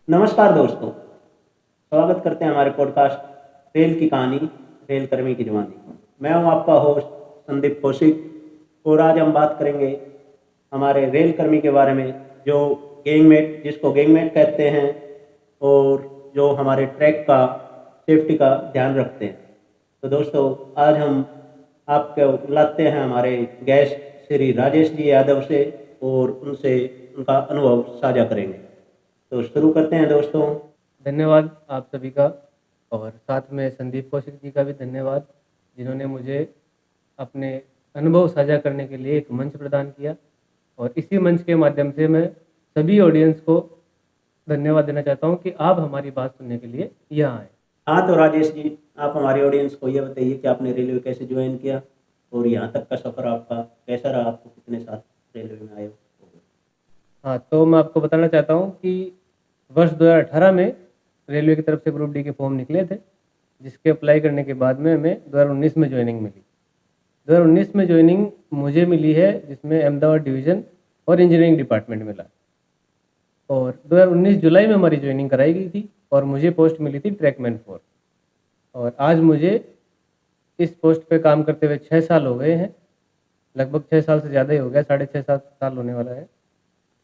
नमस्कार दोस्तों, स्वागत करते हैं हमारे पॉडकास्ट रेल की कहानी, रेल कर्मी की जुबानी। मैं हूं आपका होस्ट संदीप कौशिक और आज हम बात करेंगे हमारे रेल कर्मी के बारे में जो गैंगमेट जिसको गैंगमेट कहते हैं और जो हमारे ट्रैक का सेफ्टी का ध्यान रखते हैं। तो दोस्तों, आज हम आपको बुलाते हैं हमारे गेस्ट श्री राजेश जी यादव से और उनसे उनका अनुभव साझा करेंगे। तो शुरू करते हैं दोस्तों। धन्यवाद आप सभी का और साथ में संदीप कौशिक जी का भी धन्यवाद, जिन्होंने मुझे अपने अनुभव साझा करने के लिए एक मंच प्रदान किया। और इसी मंच के माध्यम से मैं सभी ऑडियंस को धन्यवाद देना चाहता हूं कि आप हमारी बात सुनने के लिए यहाँ आए। हाँ, तो राजेश जी, आप हमारी ऑडियंस को ये बताइए कि आपने रेलवे कैसे ज्वाइन किया और यहाँ तक का सफ़र आपका कैसा रहा, आपको कितने साल रेलवे में आए हो? हाँ, तो मैं आपको बताना चाहता हूँ कि वर्ष 2018 में रेलवे की तरफ से ग्रुप डी के फॉर्म निकले थे, जिसके अप्लाई करने के बाद में हमें 2019 में ज्वाइनिंग मिली। 2019 में ज्वाइनिंग मुझे मिली है, जिसमें अहमदाबाद डिवीज़न और इंजीनियरिंग डिपार्टमेंट मिला। और 2019 जुलाई में हमारी ज्वाइनिंग कराई गई थी और मुझे पोस्ट मिली थी ट्रैकमैन 4। और आज मुझे इस पोस्ट पे काम करते हुए 6 साल हो गए हैं, लगभग 6 साल से ज़्यादा ही हो गया, 6.5-7 साल होने वाला है।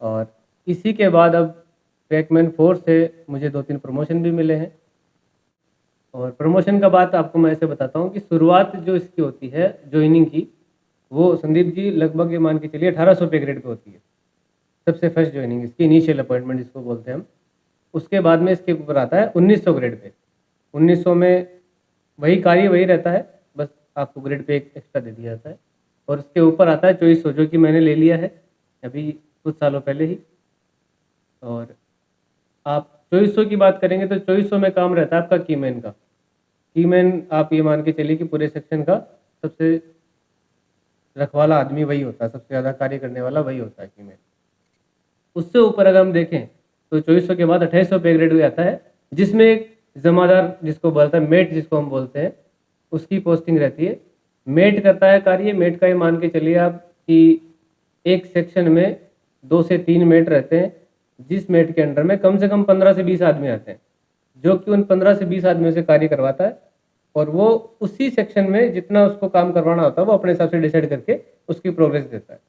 और इसी के बाद अब ट्रैकमैन 4 से मुझे 2-3 प्रमोशन भी मिले हैं। और प्रमोशन का बात आपको मैं ऐसे बताता हूँ कि शुरुआत जो इसकी होती है ज्वाइनिंग की, वो संदीप जी लगभग ये मान के चलिए 1800 पे ग्रेड पे होती है। सबसे फर्स्ट ज्वाइनिंग इसकी इनिशियल अपॉइंटमेंट जिसको बोलते हैं हम। उसके बाद में इसके ऊपर आता है 1900 ग्रेड पे। 1900 में वही कार्य वही रहता है, बस आपको ग्रेड पे एक एक्स्ट्रा दे दिया जाता है। और उसके ऊपर आता है 2400, जो कि मैंने ले लिया है अभी कुछ सालों पहले ही। और आप 2400 की बात करेंगे तो 2400 में काम रहता है आपका कीमैन का। कीमैन आप ये मान के चलिए कि पूरे सेक्शन का सबसे रखवाला आदमी वही होता है, सबसे ज़्यादा कार्य करने वाला वही होता है कीमैन। उससे ऊपर अगर हम देखें तो 2400 के बाद 2800 पे ग्रेड हुआ आता है, जिसमें एक जमादार जिसको बोलता है मेट जिसको हम बोलते हैं, उसकी पोस्टिंग रहती है। मेट करता है कार्य, मेट का ये मान के चलिए आप कि एक सेक्शन में 2 से 3 मेट रहते हैं, जिस मेट के अंडर में कम से कम 15 से 20 आदमी आते हैं, जो कि उन 15 से 20 आदमियों से कार्य करवाता है। और वो उसी सेक्शन में जितना उसको काम करवाना होता है वो अपने हिसाब से डिसाइड करके उसकी प्रोग्रेस देता है।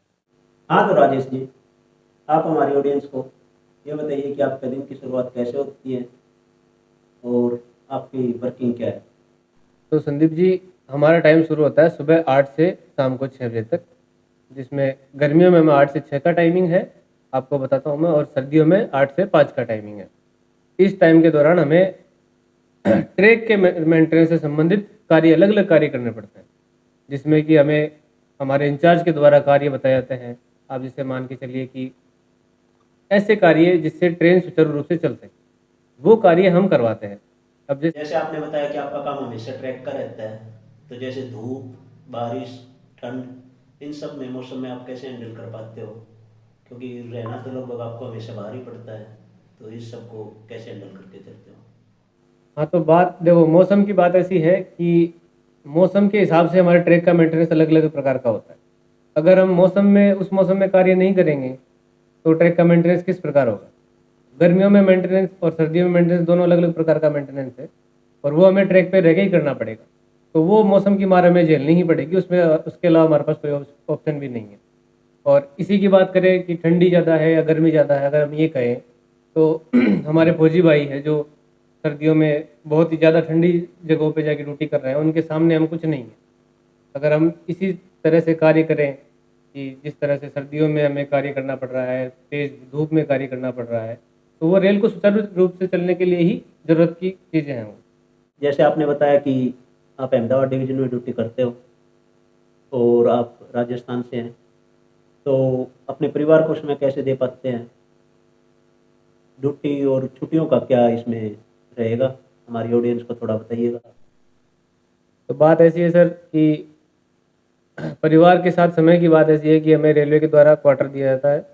हाँ, तो राजेश जी, आप हमारी ऑडियंस को ये बताइए कि आपके दिन की शुरुआत कैसे होती है और आपकी वर्किंग क्या है? तो संदीप जी, हमारा टाइम शुरू होता है सुबह 8 से शाम को 6 बजे तक, जिसमें गर्मियों में हमें 8 से 6 का टाइमिंग है, आपको बताता हूँ मैं। और सर्दियों में 8 से 5 का टाइमिंग है। इस टाइम के दौरान हमें ट्रैक के मेंटेनेंस से संबंधित कार्य, अलग अलग कार्य करने पड़ते हैं, जिसमें कि हमें हमारे इंचार्ज के द्वारा कार्य बताए जाते हैं। आप जिसे मान के चलिए कि ऐसे कार्य जिससे ट्रेन सुचारू रूप से चल सके, वो कार्य हम करवाते हैं। अब जैसे जैसे आपने बताया कि आपका काम हमेशा ट्रैक का रहता है, तो जैसे धूप, बारिश, ठंड, इन सब में मौसम में आप कैसे हैंडल कर पाते हो? क्योंकि रहना तो लगभग आपको हमेशा बाहर ही पड़ता है, तो इस सब को कैसे हैंडल करके चलते हो? हाँ, तो बात देखो, मौसम की बात ऐसी है कि मौसम के हिसाब से हमारे ट्रैक का मेंटेनेंस अलग अलग प्रकार का होता है। अगर हम उस मौसम में कार्य नहीं करेंगे तो ट्रैक का मेंटेनेंस किस प्रकार होगा। गर्मियों में मेंटेनेंस और सर्दियों में मेंटेनेंस दोनों अलग अलग प्रकार का मेंटेनेंस है, और वो हमें ट्रैक पे रह के ही करना पड़ेगा। तो वो मौसम की मार हमें झेलनी ही पड़ेगी, उसमें उसके अलावा हमारे पास कोई ऑप्शन भी नहीं है। और इसी की बात करें कि ठंडी ज़्यादा है या गर्मी ज़्यादा है, अगर हम ये कहें तो हमारे फौजी भाई हैं जो सर्दियों में बहुत ही ज़्यादा ठंडी जगहों पे जाके ड्यूटी कर रहे हैं, उनके सामने हम कुछ नहीं है। अगर हम इसी तरह से कार्य करें कि जिस तरह से सर्दियों में हमें कार्य करना पड़ रहा है, तेज़ धूप में कार्य करना पड़ रहा है, तो वो रेल को सुचारू रूप से चलने के लिए ही ज़रूरत की चीज़ें हैं वो। जैसे आपने बताया कि आप अहमदाबाद डिवीज़न में ड्यूटी करते हो और आप राजस्थान से हैं, तो अपने परिवार को उसमें कैसे दे पाते हैं? ड्यूटी और छुट्टियों का क्या इसमें रहेगा? हमारी ऑडियंस को थोड़ा बताइएगा। तो बात ऐसी है सर कि परिवार के साथ समय की बात ऐसी है कि हमें रेलवे के द्वारा क्वार्टर दिया जाता है,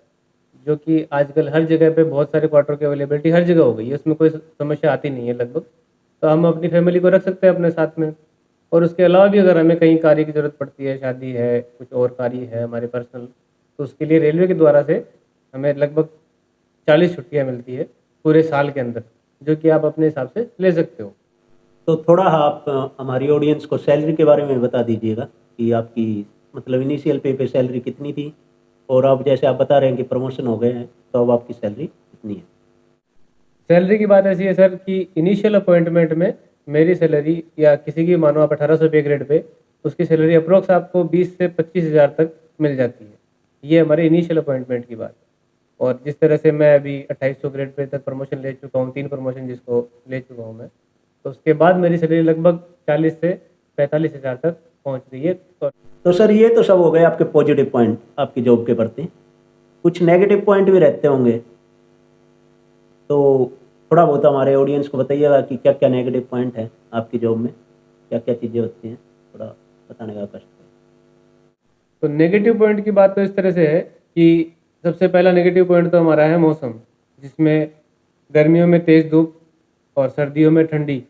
जो कि आजकल हर जगह पे बहुत सारे क्वार्टर की अवेलेबिलिटी हर जगह हो गई है, उसमें कोई समस्या आती नहीं है लगभग। तो हम अपनी फैमिली को रख सकते हैं अपने साथ में। और उसके अलावा भी अगर हमें कहीं कार्य की ज़रूरत पड़ती है, शादी है, कुछ और कार्य है हमारे पर्सनल, तो उसके लिए रेलवे के द्वारा से हमें लगभग 40 छुट्टियाँ मिलती है पूरे साल के अंदर, जो कि आप अपने हिसाब से ले सकते हो। तो थोड़ा आप हमारी ऑडियंस को सैलरी के बारे में बता दीजिएगा कि आपकी मतलब इनिशियल पे सैलरी कितनी थी, और अब जैसे आप बता रहे हैं कि प्रमोशन हो गए हैं, तो अब आपकी सैलरी कितनी है? सैलरी की बात ऐसी है सर कि इनिशियल अपॉइंटमेंट में मेरी सैलरी, या किसी की मानो आप 1800 पे ग्रेड पे, उसकी सैलरी अप्रोक्स आपको 20 से 25,000 तक मिल जाती है। ये हमारे इनिशियल अपॉइंटमेंट की बात है। और जिस तरह से मैं अभी 2800 ग्रेड पे तक प्रमोशन ले चुका हूँ, 3 प्रमोशन जिसको ले चुका हूँ मैं, तो उसके बाद मेरी सैलरी लगभग 40 से 45,000 तक पहुँच रही है। और तो सर ये तो सब हो गए आपके पॉजिटिव पॉइंट आपकी जॉब के प्रति, कुछ नेगेटिव पॉइंट भी रहते होंगे, तो थोड़ा बहुत हमारे ऑडियंस को बताइएगा कि क्या क्या नेगेटिव पॉइंट है आपकी जॉब में, क्या क्या चीज़ें होती हैं, थोड़ा बताने का कष्ट है। तो नेगेटिव पॉइंट की बात तो इस तरह से है कि सबसे पहला नेगेटिव पॉइंट तो हमारा है मौसम, जिसमें गर्मियों में तेज़ धूप और सर्दियों में ठंडी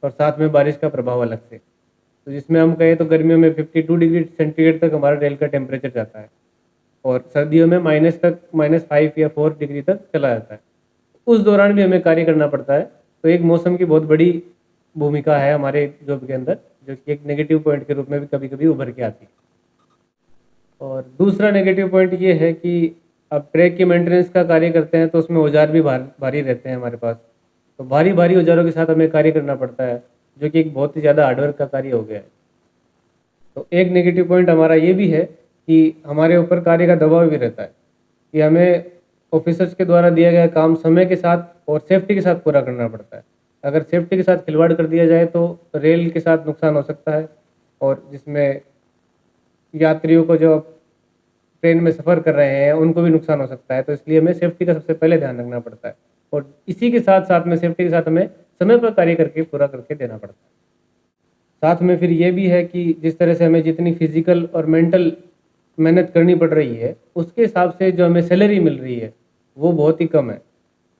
और साथ में बारिश का प्रभाव अलग से। तो जिसमें हम कहें तो गर्मियों में 52 डिग्री सेंटीग्रेड तक हमारा रेल का टेम्परेचर जाता है, और सर्दियों में -5 या 4 डिग्री तक चला जाता है। उस दौरान भी हमें कार्य करना पड़ता है। तो एक मौसम की बहुत बड़ी भूमिका है हमारे जॉब के अंदर, जो कि एक नेगेटिव पॉइंट के रूप में भी कभी कभी उभर के आती है। और दूसरा नेगेटिव पॉइंट ये है कि अब ट्रैक की मेंटेनेंस का कार्य करते हैं तो उसमें औजार भी भारी रहते हैं हमारे पास। तो भारी भारी औजारों के साथ हमें कार्य करना पड़ता है, जो कि एक बहुत ही ज़्यादा हार्डवर्क का कार्य हो गया है। तो एक नेगेटिव पॉइंट हमारा ये भी है कि हमारे ऊपर कार्य का दबाव भी रहता है कि हमें ऑफिसर्स के द्वारा दिया गया काम समय के साथ और सेफ्टी के साथ पूरा करना पड़ता है। अगर सेफ्टी के साथ खिलवाड़ कर दिया जाए तो रेल के साथ नुकसान हो सकता है, और जिसमें यात्रियों को जो ट्रेन में सफ़र कर रहे हैं उनको भी नुकसान हो सकता है। तो इसलिए हमें सेफ्टी का सबसे पहले ध्यान रखना पड़ता है, और इसी के साथ साथ में सेफ्टी के साथ हमें समय पर कार्य करके पूरा करके देना पड़ता है। साथ में फिर ये भी है कि जिस तरह से हमें जितनी फिजिकल और मेंटल मेहनत करनी पड़ रही है, उसके हिसाब से जो हमें सैलरी मिल रही है वो बहुत ही कम है।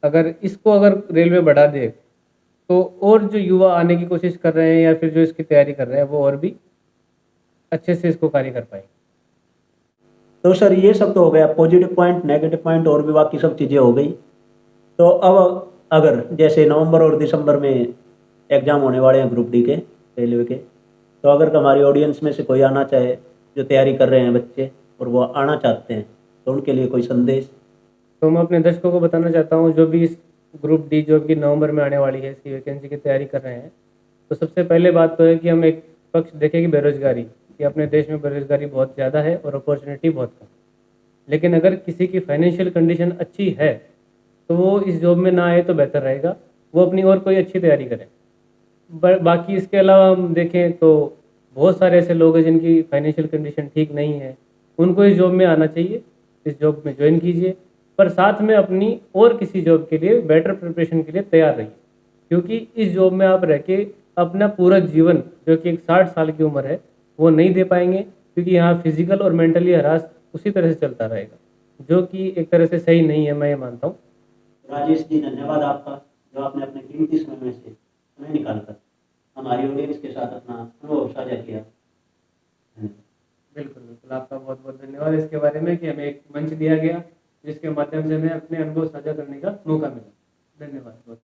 अगर रेलवे बढ़ा दे तो और जो युवा आने की कोशिश कर रहे हैं या फिर जो इसकी तैयारी कर रहे हैं वो और भी अच्छे से इसको कार्य कर पाएंगे। तो सर ये सब तो हो गया पॉजिटिव पॉइंट, नेगेटिव पॉइंट और भी बाकी सब चीज़ें हो गई। तो अब अगर जैसे नवंबर और दिसंबर में एग्ज़ाम होने वाले हैं ग्रुप डी के, रेलवे के, तो अगर हमारी ऑडियंस में से कोई आना चाहे, जो तैयारी कर रहे हैं बच्चे और वो आना चाहते हैं, तो उनके लिए कोई संदेश? तो मैं अपने दर्शकों को बताना चाहता हूँ, जो भी इस ग्रुप डी जो कि नवंबर में आने वाली है, इसकी वैकेंसी की तैयारी कर रहे हैं, तो सबसे पहले बात तो है कि हम एक पक्ष देखें कि बेरोजगारी, कि अपने देश में बेरोजगारी बहुत ज़्यादा है और अपॉर्चुनिटी बहुत कम। लेकिन अगर किसी की फाइनेंशियल कंडीशन अच्छी है तो वो इस जॉब में ना आए तो बेहतर रहेगा, वो अपनी और कोई अच्छी तैयारी करें। बाकी इसके अलावा हम देखें तो बहुत सारे ऐसे लोग हैं जिनकी फाइनेंशियल कंडीशन ठीक नहीं है, उनको इस जॉब में आना चाहिए, इस जॉब में ज्वाइन कीजिए, पर साथ में अपनी और किसी जॉब के लिए बेटर प्रिपरेशन के लिए तैयार रहिए, क्योंकि इस जॉब में आप रह के अपना पूरा जीवन, जो कि एक 60 साल की उम्र है, वो नहीं दे पाएंगे, क्योंकि यहाँ फिजिकल और मेंटली हरास उसी तरह से चलता रहेगा, जो कि एक तरह से सही नहीं है, मैं ये मानता हूँ। राजेश जी, धन्यवाद आपका, जो आपने अपने कीमती समय में से समय निकालकर हमारी ऑडियंस के साथ अपना अनुभव साझा किया। बिल्कुल बिल्कुल, आपका बहुत बहुत धन्यवाद इसके बारे में कि हमें एक मंच दिया गया जिसके माध्यम से हमें अपने अनुभव साझा करने का मौका मिला। धन्यवाद बहुत।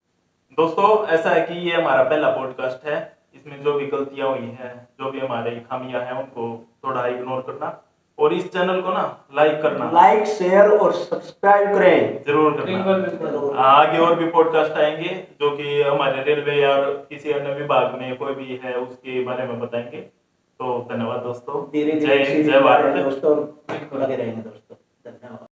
दोस्तों, ऐसा है कि ये हमारा पहला पॉडकास्ट है। इसमें जो भी गलतियां हुई हैं, जो भी हमारी खामियां हैं, उनको थोड़ा इग्नोर करना, और इस चैनल को ना लाइक करना, लाइक, शेयर और सब्सक्राइब करें जरूर करना। बिल्कुल बिल्कुल। आगे और भी पॉडकास्ट आएंगे जो कि हमारे रेलवे या किसी अन्य विभाग में कोई भी है उसके बारे में बताएंगे। तो धन्यवाद दोस्तों। धीरे जय हिंद, धीरे जय भारत दोस्तों, लगे रहेंगे दोस्तों। धन्यवाद।